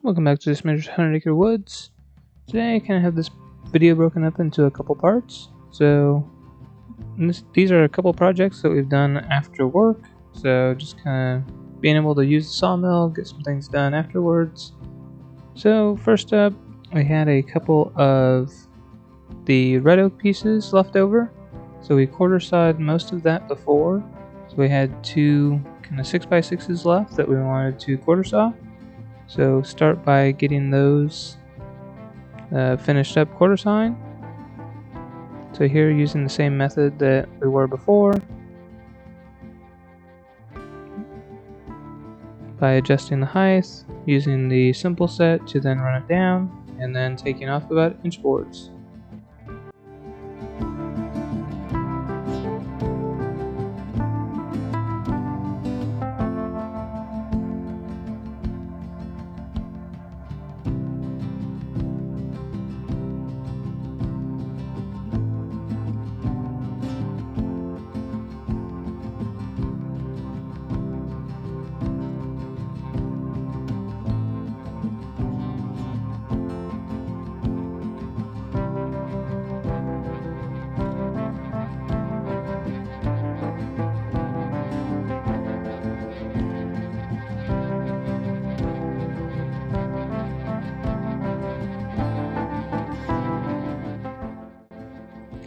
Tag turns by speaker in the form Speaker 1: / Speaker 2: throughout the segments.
Speaker 1: Welcome back to this Measures 100 Acre Woods. Today I kind of have this video broken up into a couple parts. So these are a couple projects that we've done after work. So just kind of being able to use the sawmill, get some things done afterwards. So first up, we had a couple of the red oak pieces left over. So we quarter sawed most of that before. So we had two kind of 6x6s left that we wanted to quarter saw. So start by getting those finished up quarter sawing. So here using the same method that we were before, by adjusting the height, using the simple set to then run it down, and then taking off about inch boards.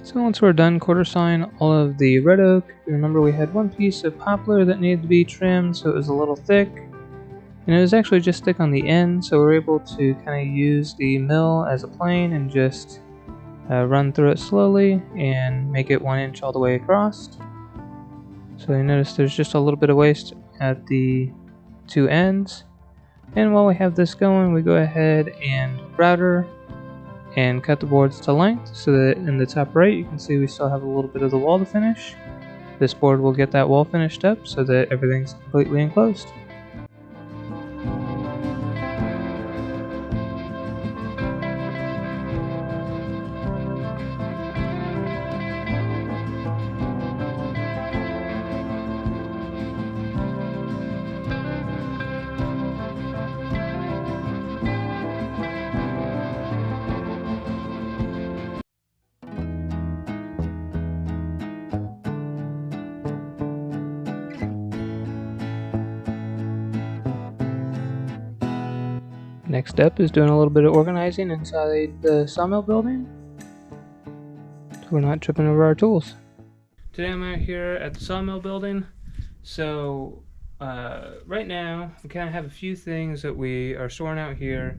Speaker 1: So once we're done quarter sawing all of the red oak, remember we had one piece of poplar that needed to be trimmed, so it was a little thick. And it was actually just thick on the end, so we're able to kind of use the mill as a plane and just run through it slowly and make it 1 inch all the way across. So you notice there's just a little bit of waste at the two ends. And while we have this going, we go ahead and router and cut the boards to length so that in the top right you can see we still have a little bit of the wall to finish. This board will get that wall finished up so that everything's completely enclosed. Next step is doing a little bit of organizing inside the sawmill building so we're not tripping over our tools. Today I'm out here at the sawmill building. So right now we kind of have a few things that we are storing out here.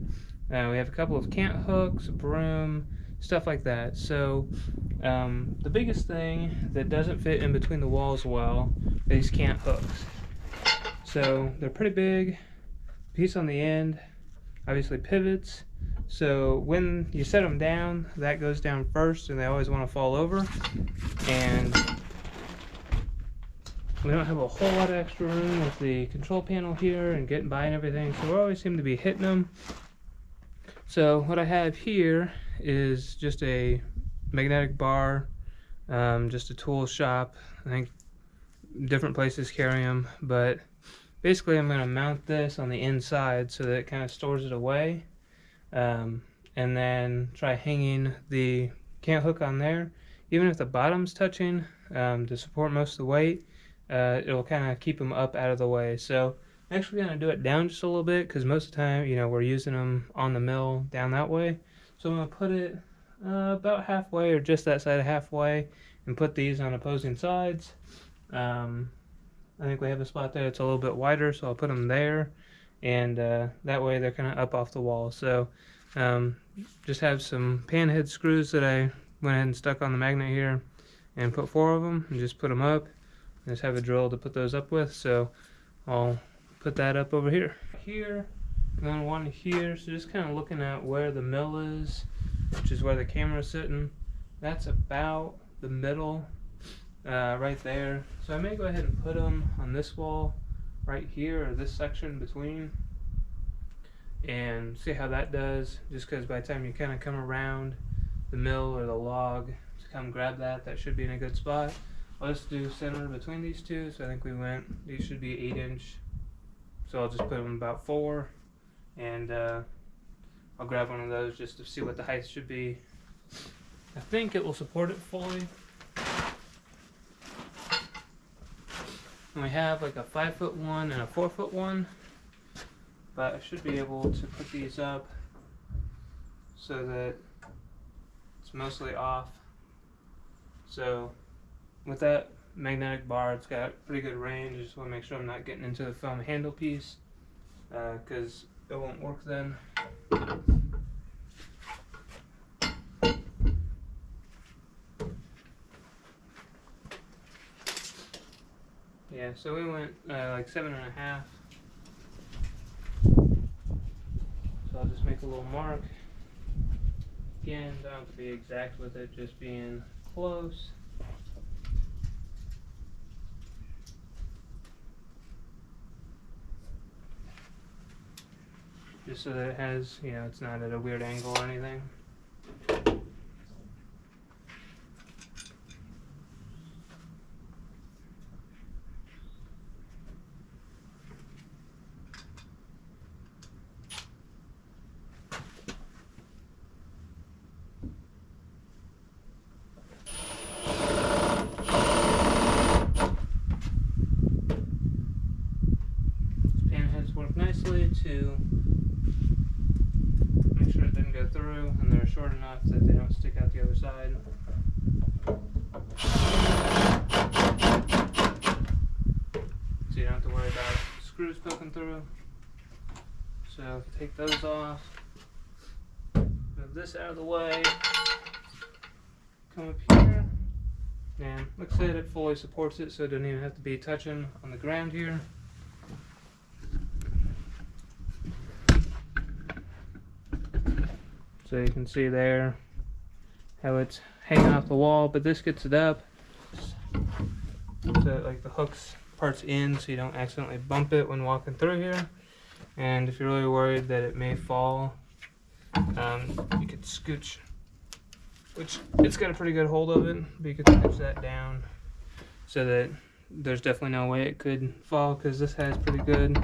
Speaker 1: We have a couple of cant hooks, a broom, stuff like that. So the biggest thing that doesn't fit in between the walls well are these cant hooks. So they're pretty big, piece on the end, obviously pivots, so when you set them down, that goes down first and they always want to fall over, and we don't have a whole lot of extra room with the control panel here and getting by and everything, so we always seem to be hitting them. So what I have here is just a magnetic bar, just a tool shop. I think different places carry them, but basically I'm going to mount this on the inside so that it kind of stores it away, and then try hanging the cant hook on there. Even if the bottom's touching, to support most of the weight, it'll kind of keep them up out of the way. So I'm actually going to do it down just a little bit because most of the time, you know, we're using them on the mill down that way. So I'm going to put it about halfway, or just that side of halfway, and put these on opposing sides. I think we have a spot there that's a little bit wider, so I'll put them there, and that way they're kind of up off the wall. So just have some panhead screws that I went ahead and stuck on the magnet here, and put 4 of them, and just put them up. I just have a drill to put those up with, so I'll put that up over here. Here, and then one here, so just kind of looking at where the mill is, which is where the camera's sitting. That's about the middle. Right there. So I may go ahead and put them on this wall right here, or this section between, and see how that does, just because by the time you kind of come around the mill or the log to come grab that, that should be in a good spot. I'll just do center between these two, so I think these should be 8 inch, so I'll just put them about 4, and I'll grab one of those just to see what the height should be. I think it will support it fully. And we have like a 5-foot one and a 4-foot one, but I should be able to put these up so that it's mostly off. So with that magnetic bar, it's got pretty good range. I just want to make sure I'm not getting into the foam handle piece, because it won't work then. Yeah, so we went like 7.5. So I'll just make a little mark. Again, don't have to be exact with it, just being close. Just so that it has, you know, it's not at a weird angle or anything. Nicely to make sure it didn't go through, and they're short enough that they don't stick out the other side. So you don't have to worry about screws poking through. So take those off, move this out of the way, come up here, and like I said, it fully supports it, so it doesn't even have to be touching on the ground here. So you can see there how it's hanging off the wall, but this gets it up so like the hooks part's in, so you don't accidentally bump it when walking through here. And if you're really worried that it may fall, you could scooch, which it's got a pretty good hold of it, but you could scooch that down so that there's definitely no way it could fall, because this has pretty good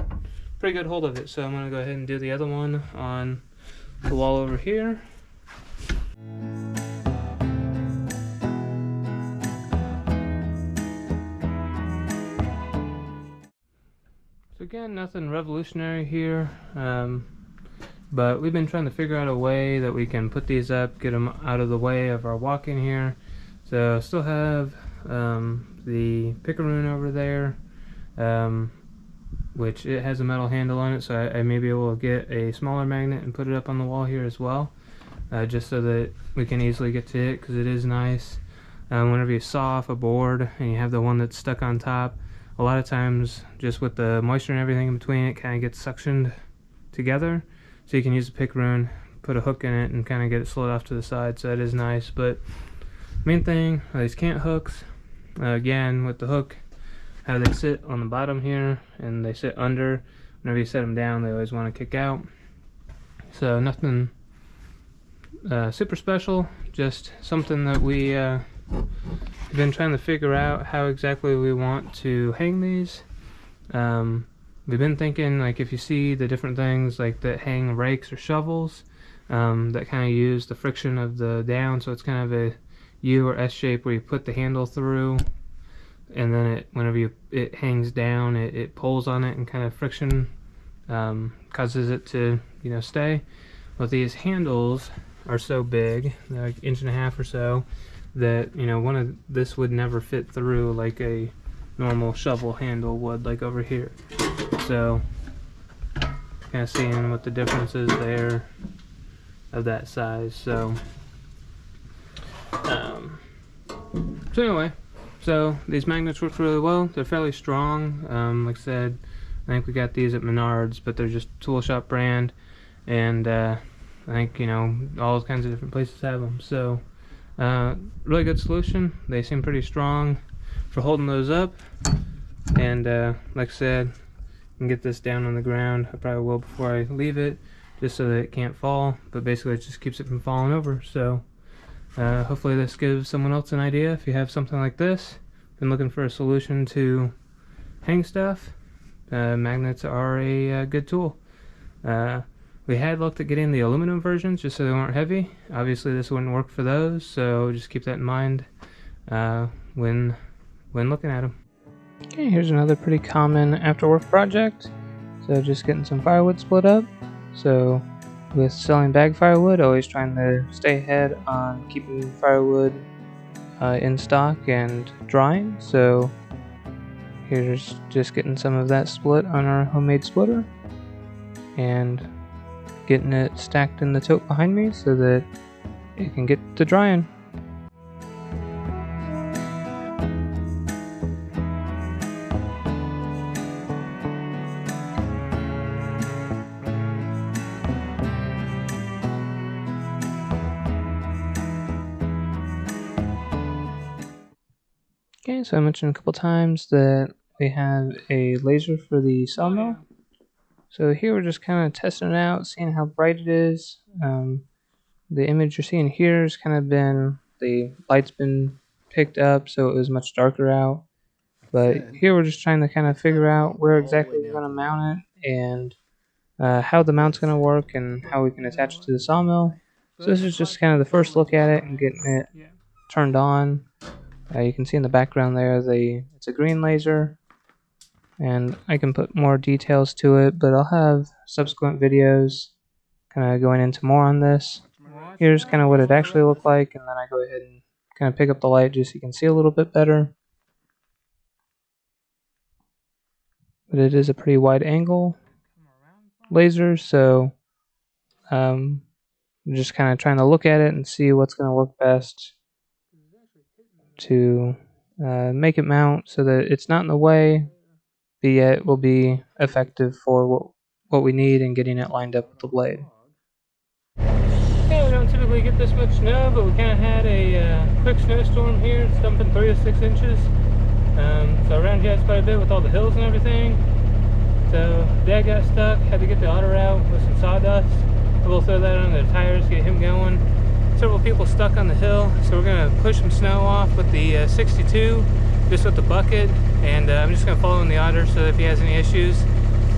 Speaker 1: hold of it. So I'm gonna go ahead and do the other one on the wall over here. So again, nothing revolutionary here, but we've been trying to figure out a way that we can put these up, get them out of the way of our walking here. So still have the picaroon over there, which it has a metal handle on it, so I may be able to get a smaller magnet and put it up on the wall here as well, just so that we can easily get to it, because it is nice. Whenever you saw off a board and you have the one that's stuck on top, a lot of times just with the moisture and everything in between, it kind of gets suctioned together, so you can use the picaroon, put a hook in it, and kind of get it slid off to the side. So that is nice. But main thing are these cant hooks. Again, with the hook, how they sit on the bottom here and they sit under. Whenever you set them down, they always want to kick out. So nothing super special, just something that we've been trying to figure out how exactly we want to hang these. We've been thinking, like, if you see the different things like that hang rakes or shovels, that kind of use the friction of the down, so it's kind of a U or S shape where you put the handle through, and then whenever it hangs down, it pulls on it, and kind of friction causes it to, you know, stay. Well, these handles are so big, they're like 1.5 inches or so, that, you know, this would never fit through like a normal shovel handle would, like over here. So kind of seeing what the difference is there of that size. So anyway, so these magnets work really well. They're fairly strong. Like I said, I think we got these at Menards, but they're just tool shop brand, and I think, you know, all kinds of different places have them. So really good solution. They seem pretty strong for holding those up, and like I said, I can get this down on the ground. I probably will before I leave it, just so that it can't fall, but basically it just keeps it from falling over. So hopefully this gives someone else an idea. If you have something like this, been looking for a solution to hang stuff, magnets are a good tool. We had looked at getting the aluminum versions just so they weren't heavy. Obviously this wouldn't work for those, so just keep that in mind when looking at them. Okay, here's another pretty common after work project. So just getting some firewood split up. So with selling bag firewood, always trying to stay ahead on keeping firewood in stock and drying. So here's just getting some of that split on our homemade splitter and getting it stacked in the tote behind me so that it can get to drying. Okay, so I mentioned a couple times that we have a laser for the sawmill. So here we're just kind of testing it out, seeing how bright it is. The image you're seeing here has kind of been, the light's been picked up, so it was much darker out. But here we're just trying to kind of figure out where exactly we're going to mount it and how the mount's going to work and how we can attach it to the sawmill. So this is just kind of the first look at it and getting it turned on. You can see in the background there, it's a green laser, and I can put more details to it, but I'll have subsequent videos kind of going into more on this. Here's kind of what it actually looked like, and then I go ahead and kind of pick up the light just so you can see a little bit better. But it is a pretty wide angle laser, so I'm just kind of trying to look at it and see what's going to work best to make it mount so that it's not in the way, but yet will be effective for what we need in getting it lined up with the blade. Yeah, we don't typically get this much snow, but we kind of had a quick snowstorm here. It's dumping 3 to 6 inches. So around here it's quite a bit with all the hills and everything. So Dad got stuck, had to get the auto out with some sawdust. We'll throw that on the tires, get him going. Several people stuck on the hill, so we're going to push some snow off with the 62, just with the bucket, and I'm just going to follow in the otter so that if he has any issues,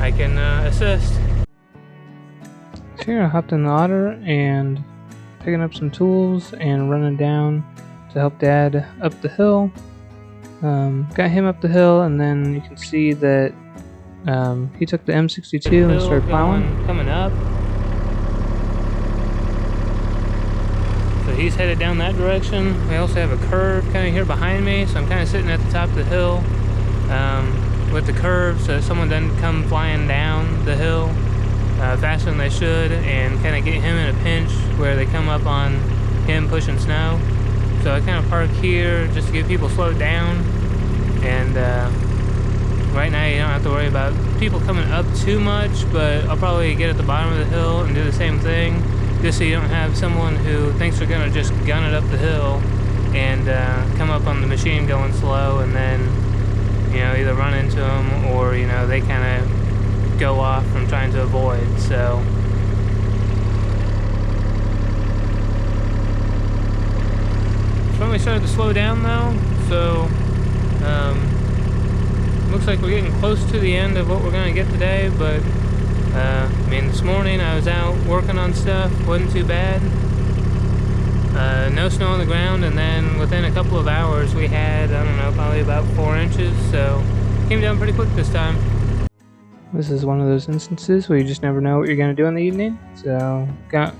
Speaker 1: I can assist. So here I hopped in the otter and picking up some tools and running down to help Dad up the hill. Got him up the hill, and then you can see that he took the M62 and started plowing. Coming up. So he's headed down that direction. We also have a curve kind of here behind me, so I'm kind of sitting at the top of the hill with the curve so someone doesn't come flying down the hill faster than they should and kind of get him in a pinch where they come up on him pushing snow. So I kind of park here just to get people slowed down, and right now you don't have to worry about people coming up too much, but I'll probably get at the bottom of the hill and do the same thing, just so you don't have someone who thinks they're going to just gun it up the hill and come up on the machine going slow, and then, you know, either run into them or, you know, they kind of go off from trying to avoid. So it's when we started to slow down though, so looks like we're getting close to the end of what we're going to get today, but I mean, this morning I was out working on stuff, wasn't too bad. No snow on the ground, and then within a couple of hours we had, I don't know, probably about 4 inches, so came down pretty quick this time. This is one of those instances where you just never know what you're going to do in the evening. So got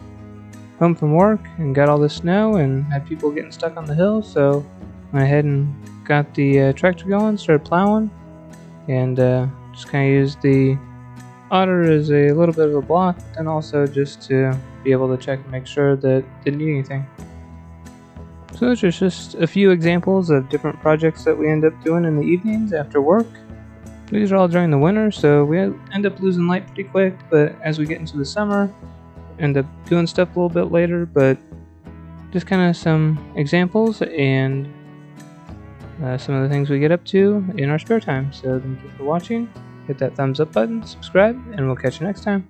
Speaker 1: home from work and got all the snow and had people getting stuck on the hill, so went ahead and got the tractor going, started plowing, and just kind of used the otter as a little bit of a block, and also just to be able to check and make sure that it didn't need anything. So those are just a few examples of different projects that we end up doing in the evenings after work. These are all during the winter, so we end up losing light pretty quick, but as we get into the summer, end up doing stuff a little bit later, but just kind of some examples and some of the things we get up to in our spare time. So thank you for watching. Hit that thumbs up button, subscribe, and we'll catch you next time.